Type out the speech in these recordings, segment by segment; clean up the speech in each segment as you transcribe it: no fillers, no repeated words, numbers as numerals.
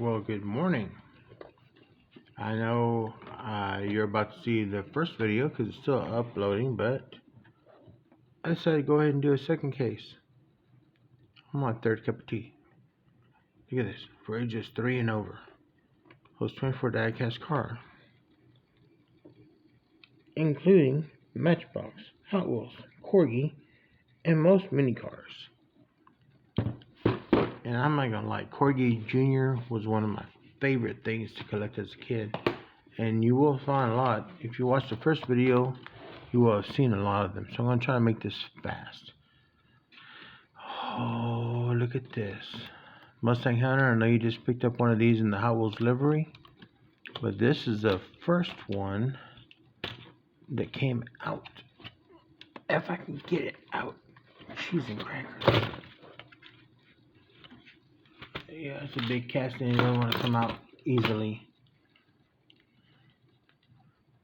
Well, good morning. I know you're about to see the first video because it's still uploading, but I decided to go ahead and do a second case. I'm on third cup of tea. Look at this, for ages 3 and over. Host 24 diecast car, including Matchbox, Hot Wheels, Corgi, and most mini cars. And I'm not gonna lie, Corgi Jr. was one of my favorite things to collect as a kid. And you will find a lot. If you watch the first video, you will have seen a lot of them. So I'm going to try to make this fast. Oh, look at this. Mustang Hunter. I know you just picked up one of these in the Hot Wheels livery. But this is the first one that came out. If I can get it out. Cheese and crackers. Yeah, it's a big casting. You don't want to come out easily.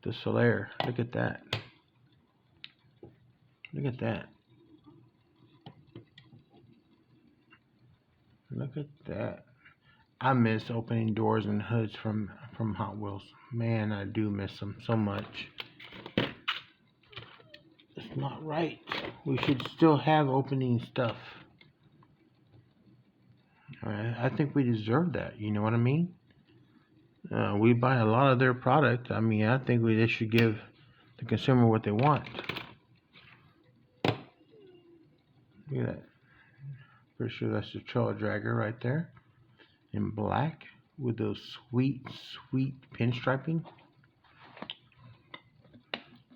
The Solaire. Look at that. Look at that. Look at that. I miss opening doors and hoods from Hot Wheels. Man, I do miss them so much. It's not right. We should still have opening stuff. Alright, I think we deserve that. You know what I mean? We buy a lot of their product. I mean, I think they should give the consumer what they want. Look at that. Pretty sure that's the Trail Dragger right there. In black with those sweet pinstriping.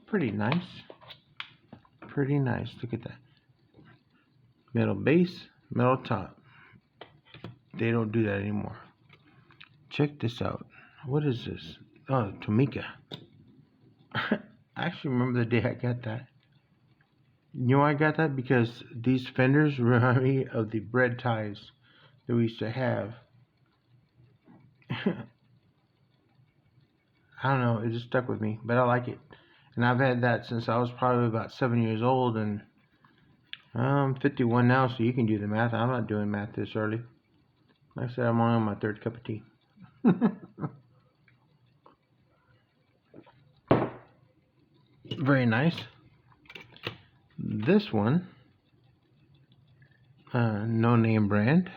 Pretty nice. Pretty nice. Look at that. Metal base, metal top. They don't do that anymore. Check this out. What is this? Oh, Tomica. I actually remember the day I got that. You know why I got that? Because these fenders remind me of the bread ties that we used to have. I don't know, it just stuck with me, but I like it. And I've had that since I was probably about 7 years old, and I'm 51 now, so you can do the math. I'm not doing math this early. Like I said, I'm only on my third cup of tea. Very nice. This one, no name brand,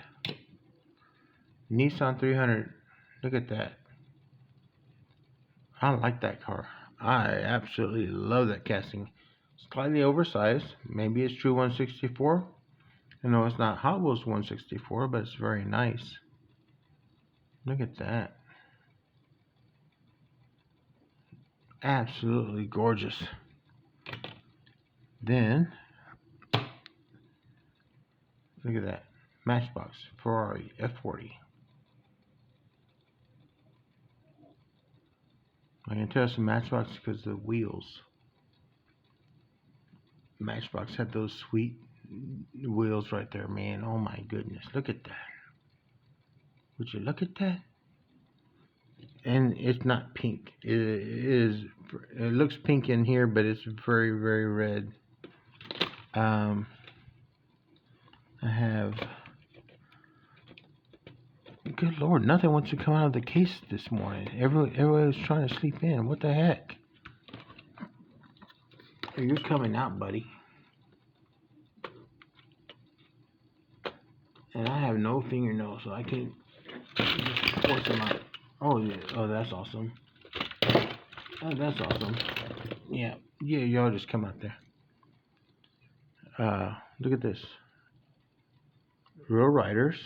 Nissan 300. Look at that. I like that car. I absolutely love that casting. Slightly oversized. Maybe it's true 164. I know it's not Hot Wheels 164, but it's very nice. Look at that. Absolutely gorgeous. Then, look at that. Matchbox Ferrari F40. I can tell it's a Matchbox because of the wheels. Matchbox had those sweet wheels right there, man. Oh my goodness. Look at that. Would you look at that? And it's not pink. It looks pink in here, but it's very red. I have, good Lord, nothing wants to come out of the case this morning. Everybody was trying to sleep in. What the heck? You're coming out, buddy. And I have no fingernails, so I can't just force them out. Oh yeah. Oh, that's awesome. Oh, that's awesome. Yeah, y'all just come out there. Look at this. Real Riders.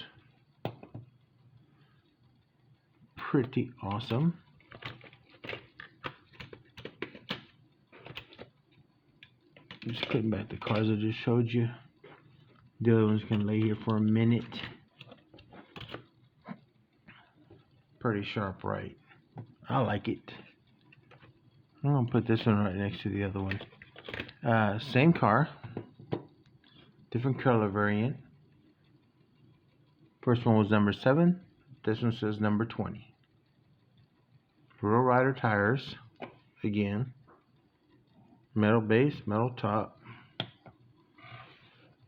Pretty awesome. Just putting back the cars I just showed you. The other one's gonna lay here for a minute. Pretty sharp, right? I like it. I'm gonna put this one right next to the other one. Same car, different color variant. First one was number 7. This one says number 20. Real Rider tires, again. Metal base, metal top.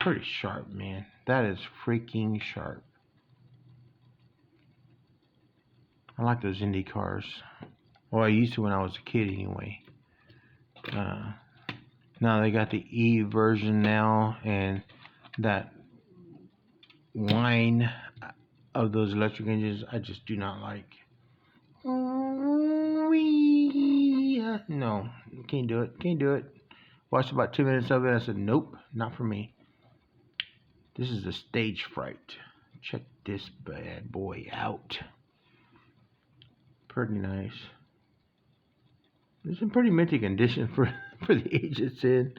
Pretty sharp, man. That is freaking sharp. I like those Indy cars. Well, I used to when I was a kid anyway. Now they got the E version now, and that whine of those electric engines I just do not like. No, can't do it. Can't do it. Watched about 2 minutes of it. I said, nope, not for me. This is the stage fright. Check this bad boy out. Pretty nice. It's in pretty minty condition for the age it's in.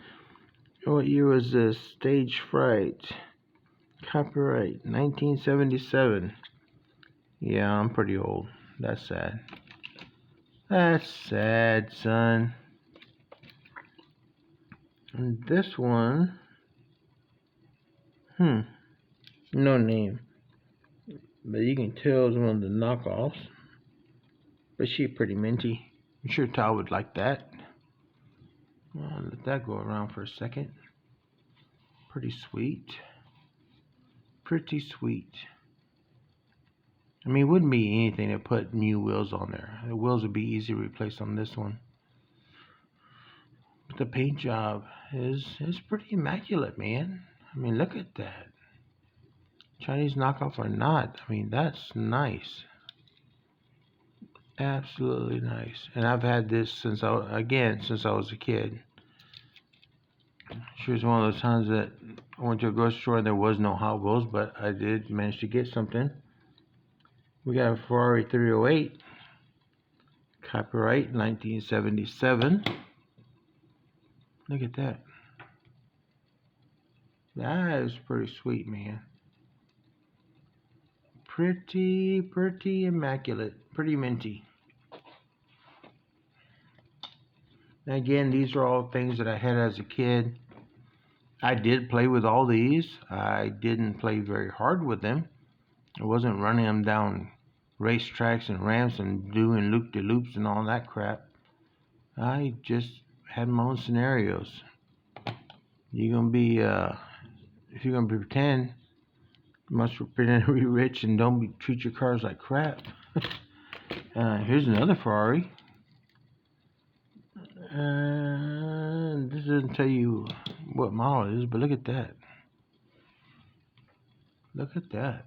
What year was this? Stage fright. Copyright 1977. Yeah, I'm pretty old. That's sad. That's sad, son. And this one, no name. But you can tell it's one of the knockoffs. But she's pretty minty. I'm sure Todd would like that. I'll let that go around for a second. Pretty sweet. Pretty sweet. I mean, it wouldn't be anything to put new wheels on there. The wheels would be easy to replace on this one. But the paint job is pretty immaculate, man. I mean, look at that. Chinese knockoff or not, I mean, that's nice. Absolutely nice. And I've had this since I was a kid. Sure, it's one of those times that I went to a grocery store and there was no Hot Wheels, but I did manage to get something. We got a Ferrari 308, copyright 1977. Look at that. That is pretty sweet, man. Pretty immaculate, pretty minty. And again, these are all things that I had as a kid. I did play with all these. I didn't play very hard with them. I wasn't running them down racetracks and ramps and doing loop-de-loops and all that crap. I just had my own scenarios. You're gonna be, if you're gonna pretend, you must pretend to be rich and don't treat your cars like crap. Here's another Ferrari. This doesn't tell you what model it is, but look at that. Look at that.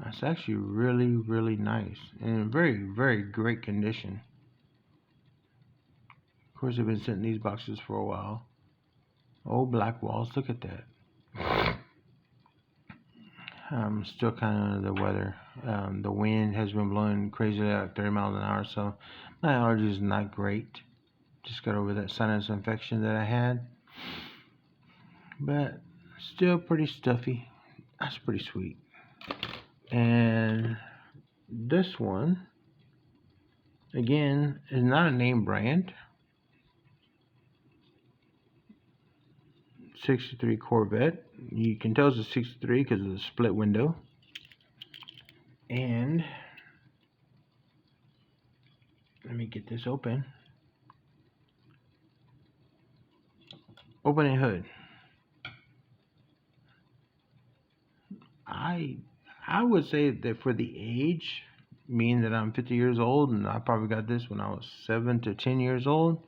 That's actually really nice and in very great condition. Of course, they've been sitting in these boxes for a while. Old black walls. Look at that. I'm still kind of under the weather. The wind has been blowing crazily at 30 miles an hour, so my allergy is not great. Just got over that sinus infection that I had. But still pretty stuffy. That's pretty sweet. And this one, again, is not a name brand. 63 Corvette. You can tell it's a 63 because of the split window. And let me get this open. Opening hood. I would say that for the age, meaning that I'm 50 years old and I probably got this when I was 7 to 10 years old,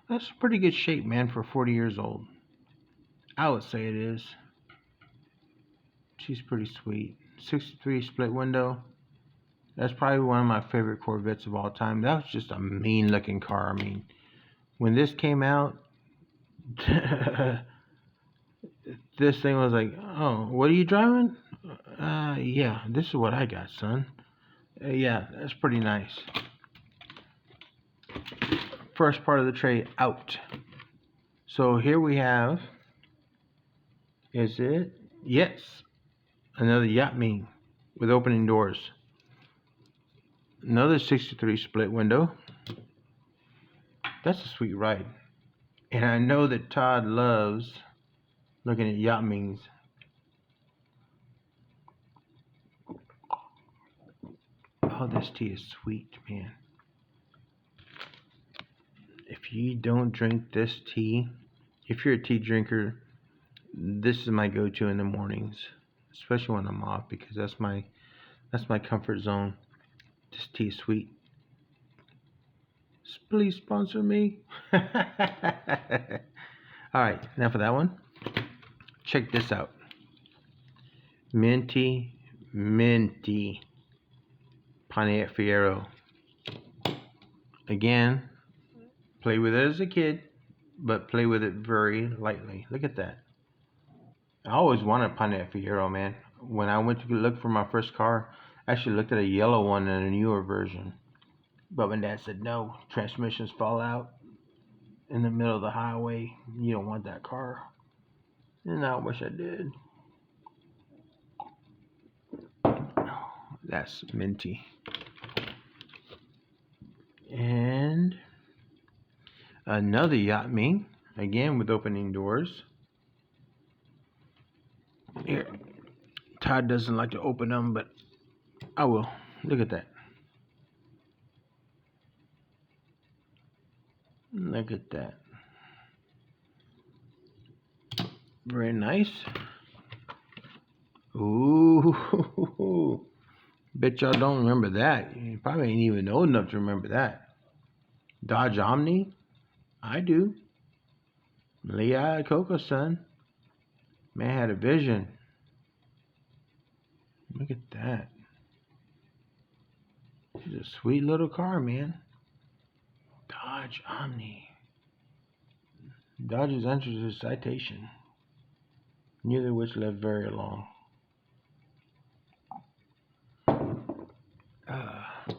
that's pretty good shape, man, for 40 years old. I would say it is. She's pretty sweet. 63 split window. That's probably one of my favorite Corvettes of all time. That was just a mean looking car. I mean, when this came out, this thing was like, oh, what are you driving? Yeah, this is what I got, son. Yeah, that's pretty nice. First part of the tray out. So here we have, is it? Yes, another yacht mean with opening doors. Another 63 split window. That's a sweet ride. And I know that Todd loves looking at yacht means. Oh, this tea is sweet, man. If you don't drink this tea, if you're a tea drinker, this is my go-to in the mornings, especially when I'm off, because that's my comfort zone. This tea is sweet. Please sponsor me. Alright, now for that one. Check this out. Minty Pontiac Fiero. Again, play with it as a kid, but play with it very lightly. Look at that. I always wanted a Pontiac Fiero, man. When I went to look for my first car, I actually looked at a yellow one and a newer version. But when Dad said no, transmissions fall out in the middle of the highway, you don't want that car. And I wish I did. That's minty. And another Yacht Me, again with opening doors. Here, Todd doesn't like to open them, but I will. Look at that. Look at that. Very nice. Ooh. Bet y'all don't remember that. You probably ain't even old enough to remember that. Dodge Omni? I do. Lehigh Coco, son. Man had a vision. Look at that. It's a sweet little car, man. Dodge Omni. Dodge's entered a citation. Neither of which lived very long.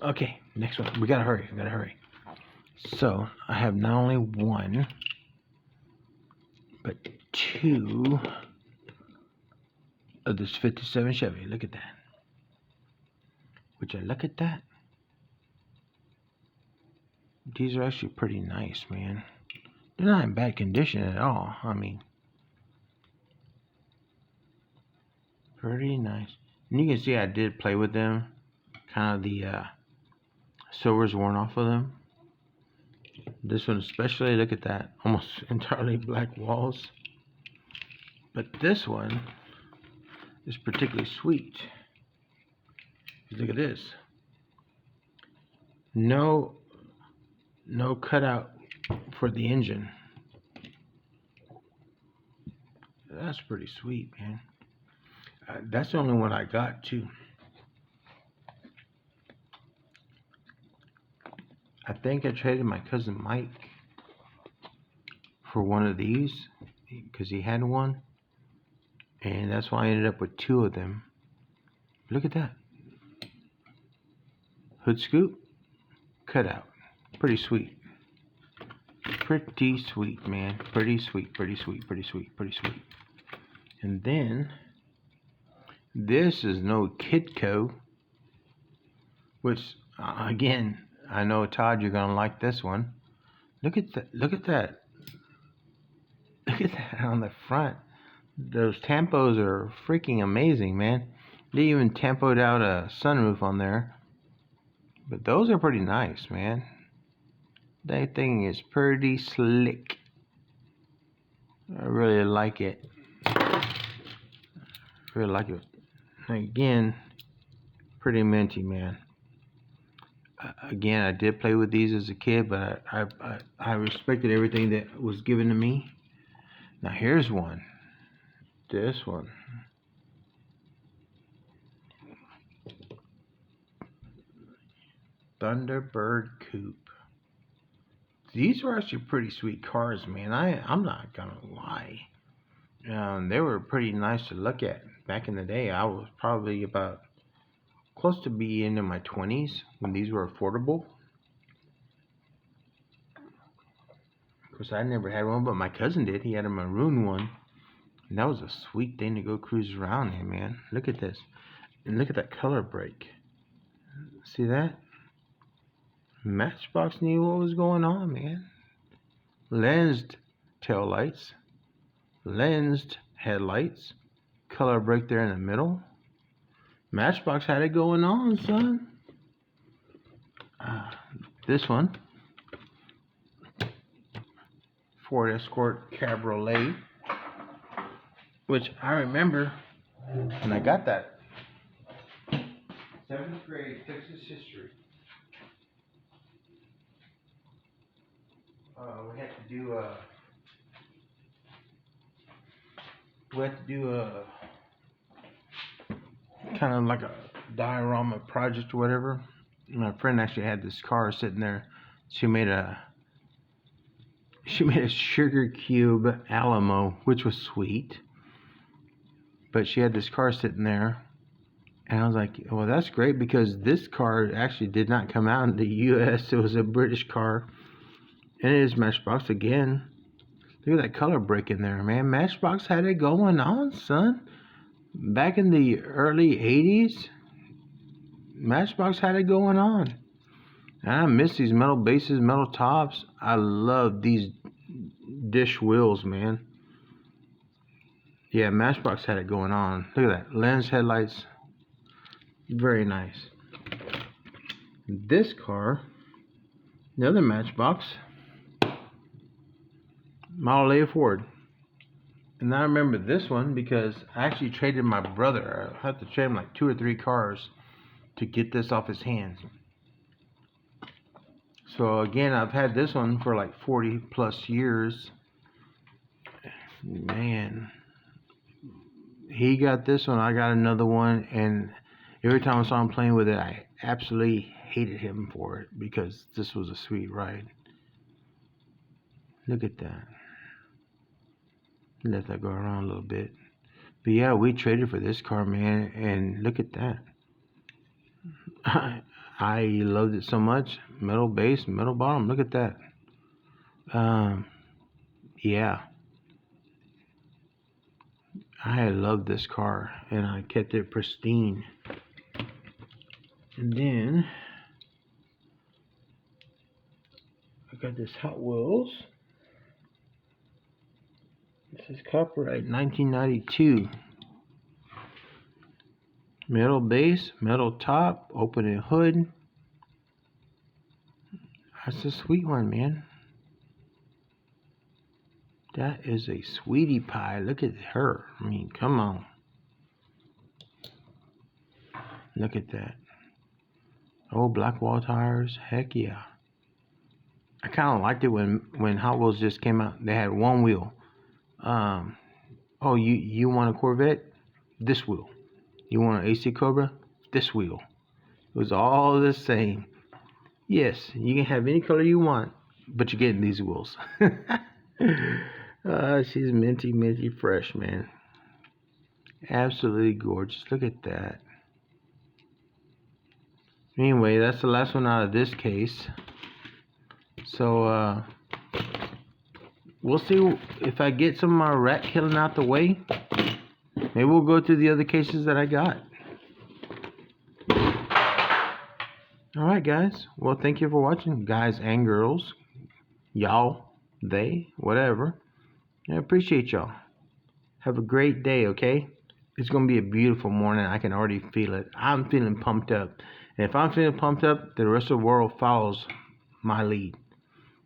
Okay, next one. We gotta hurry. So I have not only one, but two of this 57 Chevy. Look at that. Would you look at that? These are actually pretty nice, man. They're not in bad condition at all. I mean, pretty nice. And you can see I did play with them. Kind of the silver's worn off of them. This one especially, look at that. Almost entirely black walls. But this one is particularly sweet. Look at this. No cutout for the engine. That's pretty sweet, man. That's the only one I got too. I think I traded my cousin Mike for one of these because he had one, and that's why I ended up with two of them. Look at that. Hood scoop, cutout. Pretty sweet. Pretty sweet, man. Pretty sweet. And then this is no Kidco, which again, I know, Todd, you're gonna like this one. Look at that. Look at that on the front. Those tampos are freaking amazing, man. They even tampoed out a sunroof on there. But those are pretty nice, man. That thing is pretty slick. I really like it. Again, pretty minty, man. Again, I did play with these as a kid, but I respected everything that was given to me. Now here's one. This one. Thunderbird Coupe. These were actually pretty sweet cars, man. I'm not gonna lie. They were pretty nice to look at. Back in the day, I was probably about close to be into my 20s when these were affordable. Of course, I never had one, but my cousin did. He had a maroon one. And that was a sweet thing to go cruise around in, man. Look at this. And look at that color break. See that? Matchbox knew what was going on, man. Lensed tail lights. Lensed headlights. Color break there in the middle. Matchbox had it going on, son. This one. Ford Escort Cabriolet. Which I remember when I got that. 7th grade Texas history. we had to do a kind of like a diorama project or whatever. My friend actually had this car sitting there. She made a sugar cube Alamo, which was sweet. But she had this car sitting there, and I was like, well, that's great, because this car actually did not come out in the U.S. It was a British car, and it is Matchbox again. Look at that color break in there, man. Matchbox had it going on, son. Back in the early 80s, Matchbox had it going on. And I miss these metal bases, metal tops. I love these dish wheels, man. Yeah, Matchbox had it going on. Look at that. Lens headlights. Very nice. This car, another Matchbox, Model A Ford. And I remember this one because I actually traded my brother. I had to trade him like 2 or 3 cars to get this off his hands. So again, I've had this one for like 40 plus years. Man, he got this one, I got another one, and every time I saw him playing with it, I absolutely hated him for it because this was a sweet ride. Look at that. Let that go around a little bit. But yeah, we traded for this car, man, and look at that. I loved it so much. Metal base, metal bottom. Look at that. Yeah. I loved this car, and I kept it pristine. And then I got this Hot Wheels. This is copyright 1992. Metal base, metal top, opening hood. That's a sweet one, man. That is a sweetie pie. Look at her. I mean, come on. Look at that. Oh, black wall tires. Heck yeah. I kind of liked it when Hot Wheels just came out. They had one wheel. Oh, you want a Corvette? This wheel. You want an AC Cobra? This wheel. It was all the same. Yes, you can have any color you want, but you're getting these wheels. She's minty fresh, man. Absolutely gorgeous. Look at that. Anyway, that's the last one out of this case. So, we'll see if I get some of my rat killing out the way. Maybe we'll go through the other cases that I got. Alright, guys. Well, thank you for watching, guys and girls. Y'all, they, whatever. I appreciate y'all. Have a great day, okay? It's going to be a beautiful morning. I can already feel it. I'm feeling pumped up. And if I'm feeling pumped up, the rest of the world follows my lead.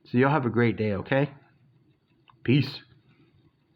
So y'all have a great day, okay? Peace.